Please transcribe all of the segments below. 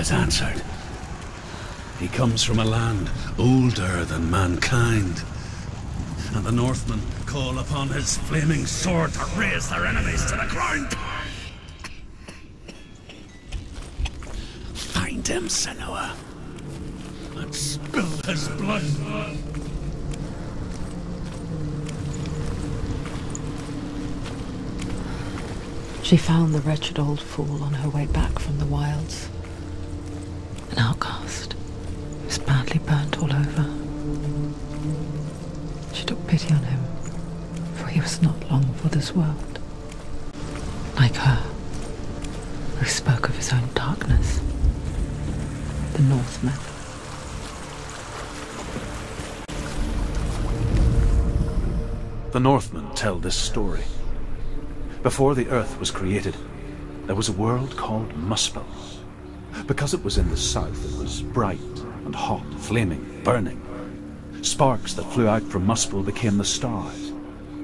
has answered. He comes from a land older than mankind, and the Northmen call upon his flaming sword to raze their enemies to the ground. Find him, Senua, and spill his blood. She found the wretched old fool on her way back from the wilds. An outcast. He was badly burnt all over. She took pity on him, for he was not long for this world. Like her, who spoke of his own darkness. The Northmen. The Northmen tell this story. Before the Earth was created, there was a world called Muspel. Because it was in the south, it was bright and hot, flaming, burning. Sparks that flew out from Muspel became the stars.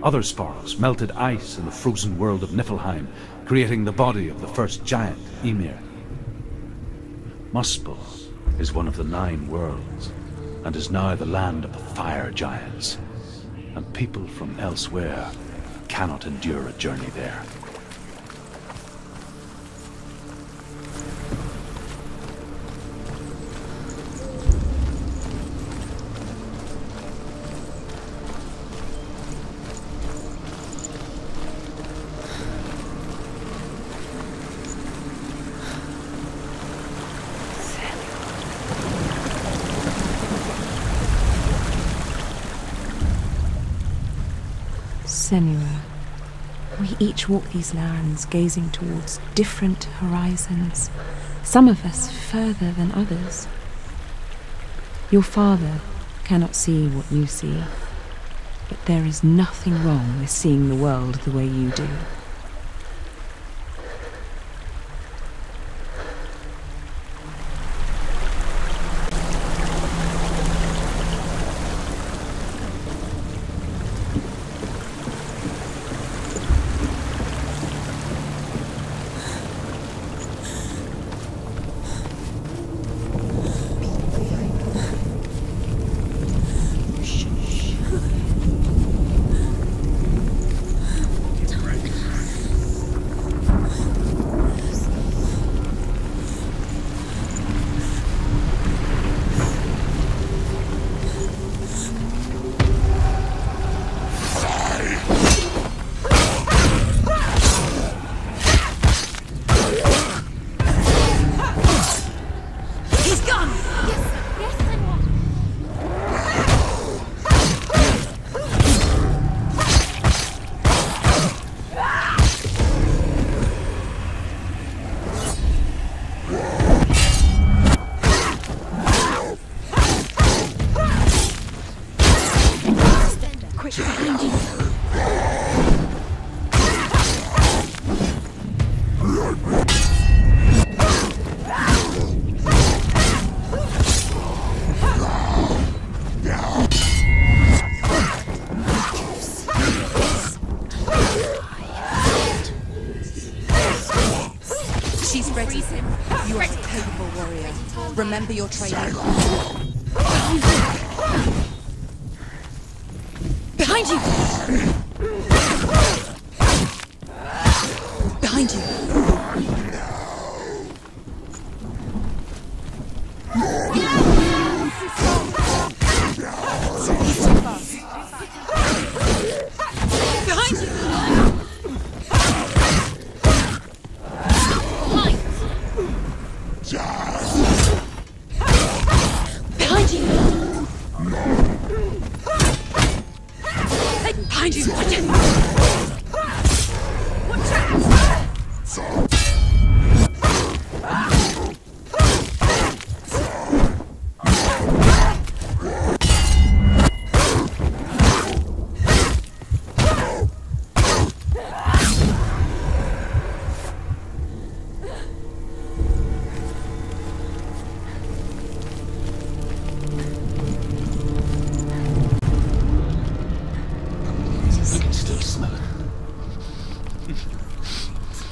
Other sparks melted ice in the frozen world of Niflheim, creating the body of the first giant, Ymir. Muspel is one of the 9 worlds, and is now the land of the fire giants. And people from elsewhere cannot endure a journey there. Senua, we each walk these lands gazing towards different horizons, some of us further than others. Your father cannot see what you see, but there is nothing wrong with seeing the world the way you do. You are a capable warrior. Remember your training. Behind you! Behind you! Behind you! Behind you! Behind you! Watch it! Watch out!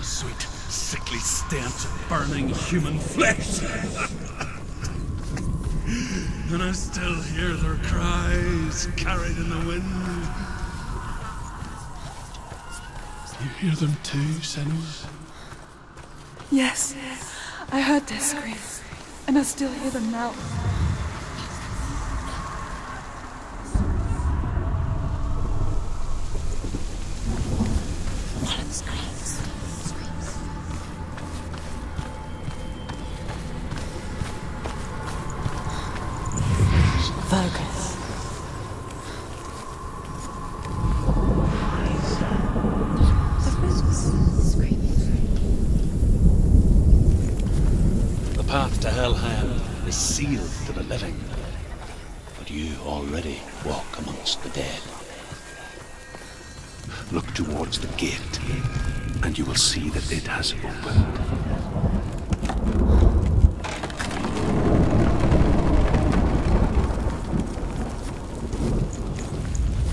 Sweet, sickly stench of burning human flesh. And I still hear their cries carried in the wind. You hear them too, Senua? Yes, I heard their screams, and I still hear them now. Focus. The path to Hellhand is sealed to the living, but you already walk amongst the dead. Look towards the gate, and you will see that it has opened.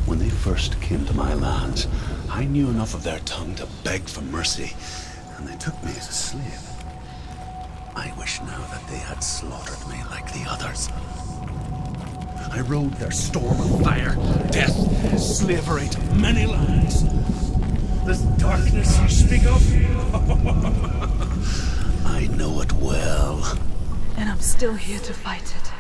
When they first came to my lands, I knew enough of their tongue to beg for mercy, and they took me as a slave. I wish now that they had slaughtered me like the others. I rode their storm of fire, death, slavery to many lands. This darkness you speak of, I know it well. And I'm still here to fight it.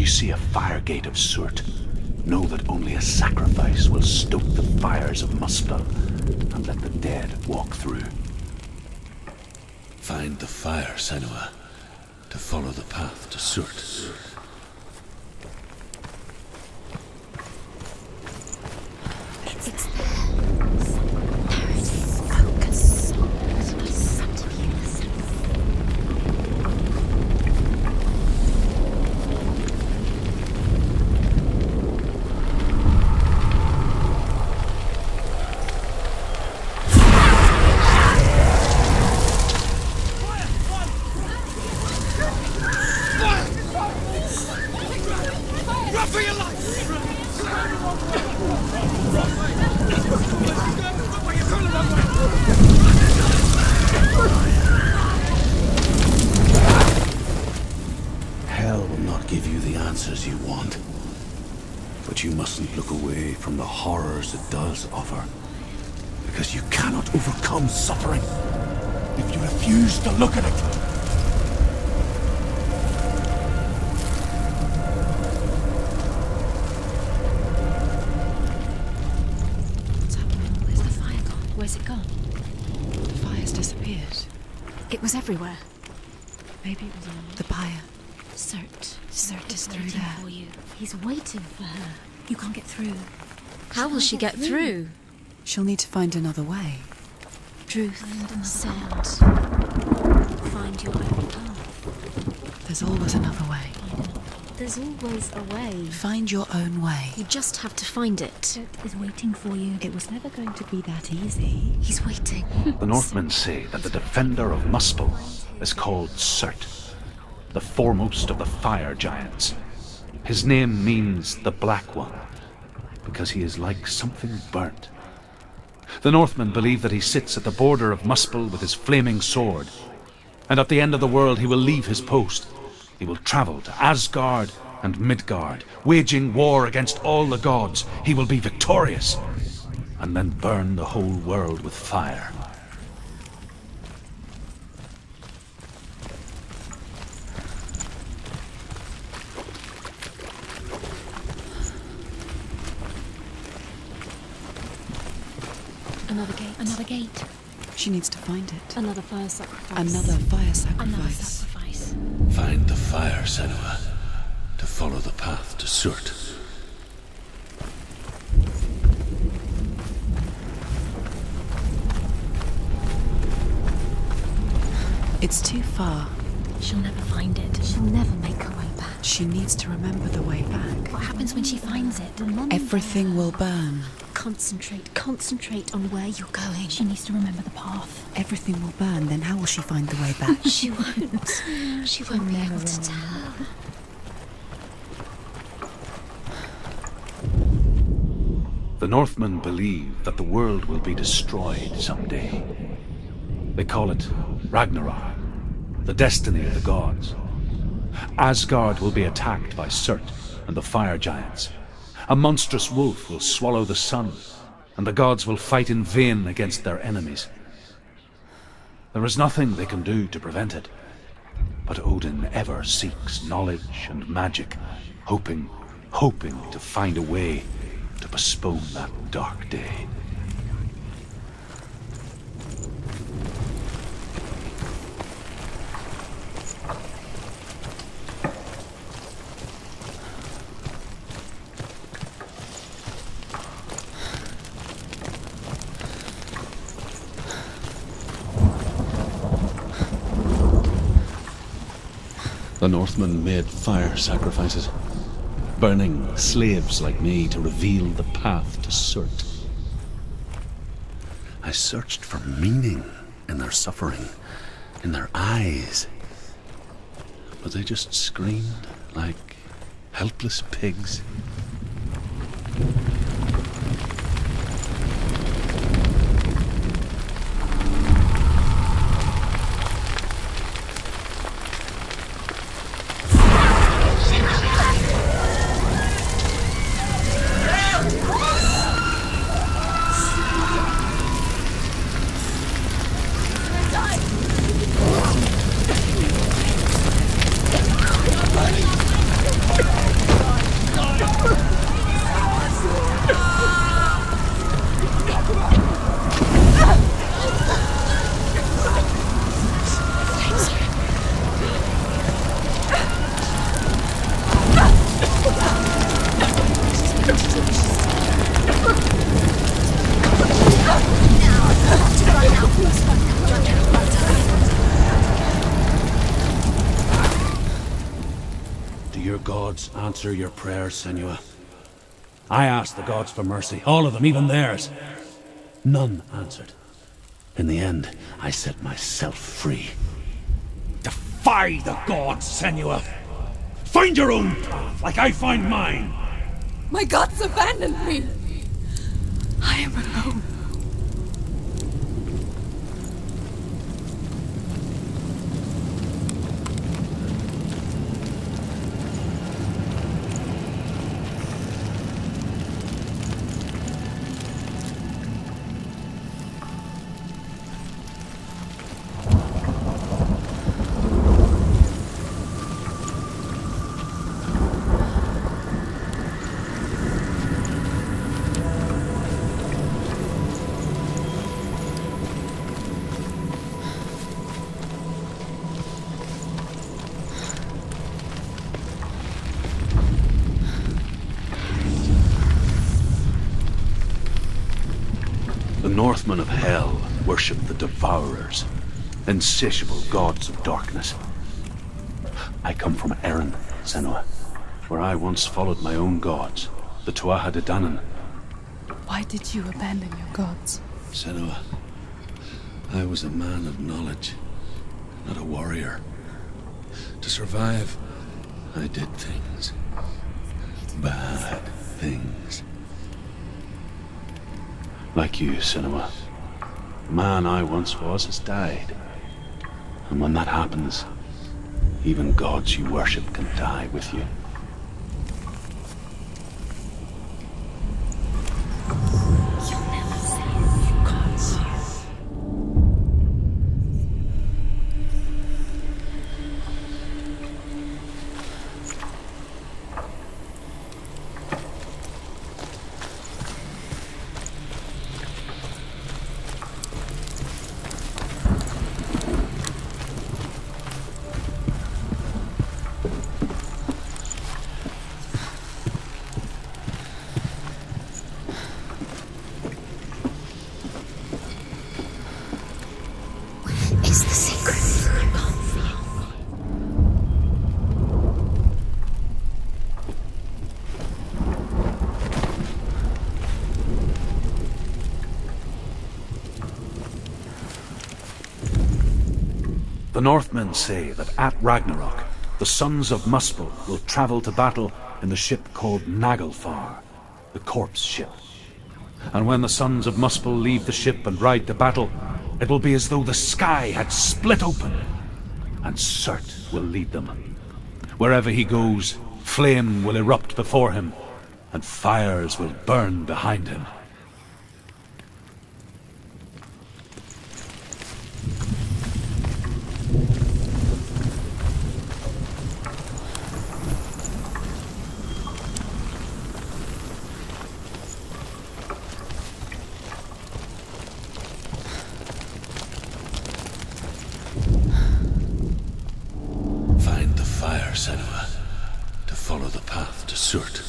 See a fire gate of Surt, know that only a sacrifice will stoke the fires of Muspel and let the dead walk through. Find the fire, Senua, to follow the path to Surt. But you mustn't look away from the horrors it does offer. Because you cannot overcome suffering if you refuse to look at it. What's happening? Where's the fire gone? Where's it gone? The fire's disappeared. It was everywhere. Maybe it was on the pyre. Cert is through there. For you. He's waiting for her. You can't get through. How will she get through? She'll need to find another way. Truth, sound. Find your own path. There's always another way. There's always a way. Find your own way. You just have to find it. Cert is waiting for you. It was never going to be that easy. He's waiting. The Northmen say that the defender of Muspel is called Cert, the foremost of the fire giants. His name means the Black One, because he is like something burnt. The Northmen believe that he sits at the border of Muspel with his flaming sword, and at the end of the world he will leave his post. He will travel to Asgard and Midgard, waging war against all the gods. He will be victorious, and then burn the whole world with fire. Another gate. Another gate. She needs to find it. Another fire sacrifice. Another fire sacrifice. Another sacrifice. Find the fire, Senua, to follow the path to Surt. It's too far. She'll never find it. She'll never make her way back. She needs to remember the way back. What happens when she finds it? Everything will burn. Concentrate on where you're going. She needs to remember the path. Everything will burn, then how will she find the way back? She won't. She won't be able to tell. The Northmen believe that the world will be destroyed someday. They call it Ragnarok, the destiny of the gods. Asgard will be attacked by Surt and the fire giants. A monstrous wolf will swallow the sun, and the gods will fight in vain against their enemies. There is nothing they can do to prevent it, but Odin ever seeks knowledge and magic, hoping to find a way to postpone that dark day. The Northmen made fire sacrifices, burning slaves like me to reveal the path to Surt. I searched for meaning in their suffering, in their eyes, but they just screamed like helpless pigs. Answer your prayers, Senua. I asked the gods for mercy, all of them, even theirs. None answered. In the end, I set myself free. Defy the gods, Senua! Find your own path, like I find mine! My gods abandoned me! I am alone. Northmen of Hell worship the Devourers, insatiable gods of darkness. I come from Erin, Senua, where I once followed my own gods, the Tuatha De Danann. Why did you abandon your gods? Senua, I was a man of knowledge, not a warrior. To survive, I did things. Bad things. Like you, Senua. The man I once was has died. And when that happens, even gods you worship can die with you. You'll never see it. You can't see it. Is the secret? You can't see it. The Northmen say that at Ragnarok, the sons of Muspel will travel to battle in the ship called Naglfar, the corpse ship. And when the sons of Muspel leave the ship and ride to battle, it will be as though the sky had split open, and Surt will lead them. Wherever he goes, flame will erupt before him, and fires will burn behind him. Senua, to follow the path to Surt.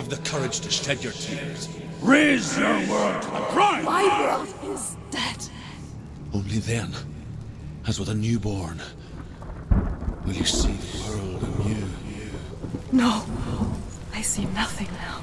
have the courage to shed your tears. Raise your world to the prime! My world is dead. Only then, as with a newborn, will you see the world anew. No, I see nothing now.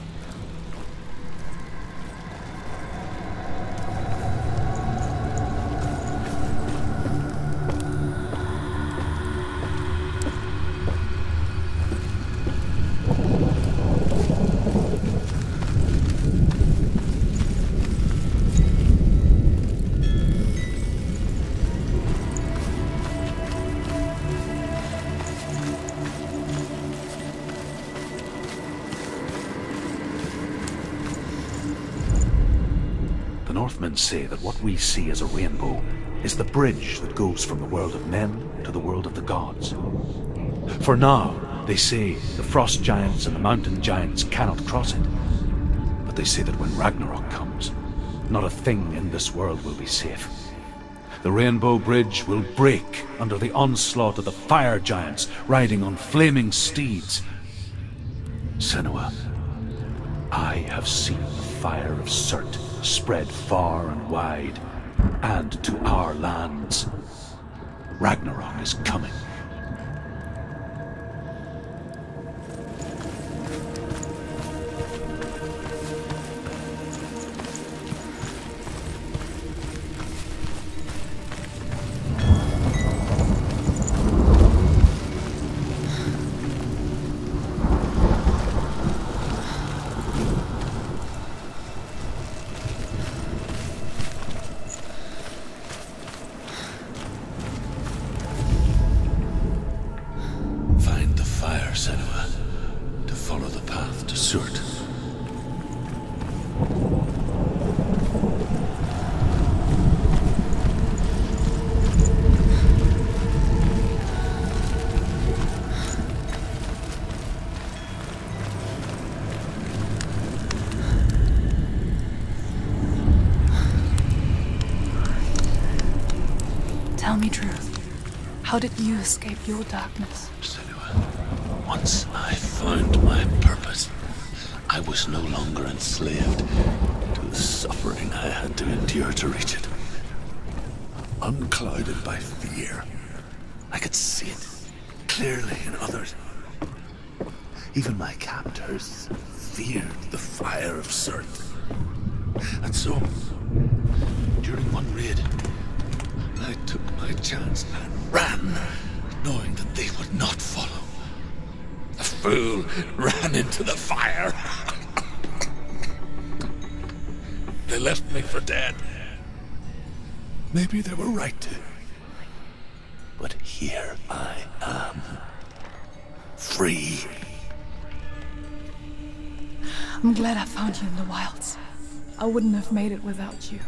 The Northmen say that what we see as a rainbow is the bridge that goes from the world of men to the world of the gods. For now, they say the frost giants and the mountain giants cannot cross it. But they say that when Ragnarok comes, not a thing in this world will be safe. The rainbow bridge will break under the onslaught of the fire giants riding on flaming steeds. Senua, I have seen the fire of Surt spread far and wide, and to our lands. Ragnarok is coming. Senua, to follow the path to Surt. Tell me truth. How did you escape your darkness? Once I found my purpose, I was no longer enslaved to the suffering I had to endure to reach it. Unclouded by fear, I could see it clearly in others. Even my captors feared the fire of Surt. And so, during one raid, I took my chance and ran, knowing that they would not follow. The fool ran into the fire. They left me for dead. Maybe they were right to. But here I am. Free. I'm glad I found you in the wilds. I wouldn't have made it without you.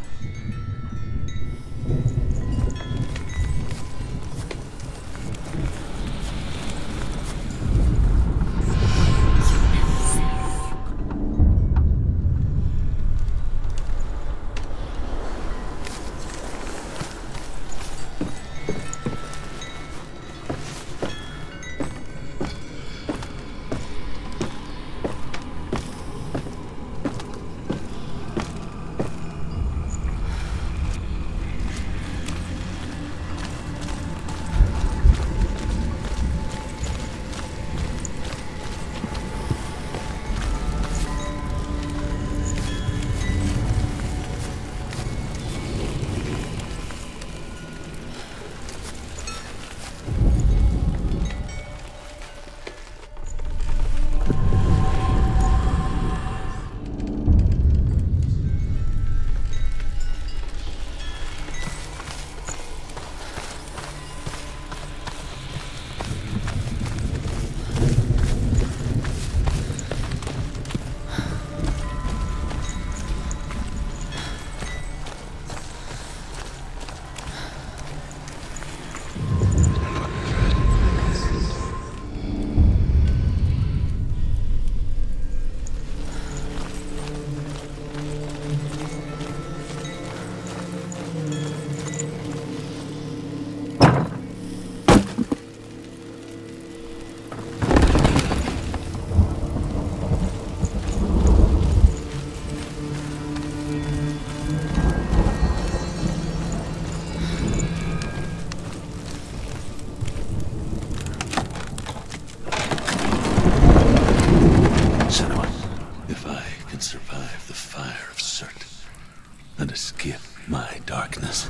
my darkness.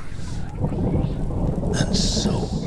And so